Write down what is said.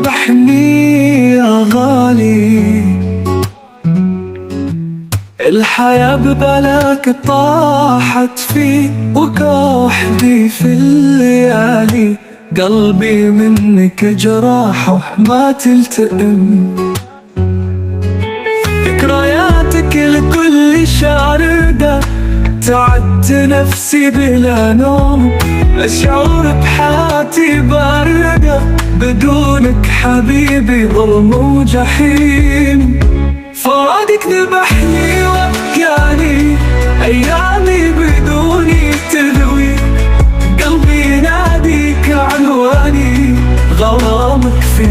تذبحني يا غالي. الحياة ببلاك طاحت في وكوحدي في الليالي، قلبي منك جراح وما تلتئم. ذكرياتك لكل شاردة، تعبت نفسي بلا نوم. أشعر بحياتي باردة، بدونك حبيبي ظلم وجحيم. فراقك ذبحني وبكاني، أيامي بدوني تذوي. قلبي يناديك عنواني، غرامك في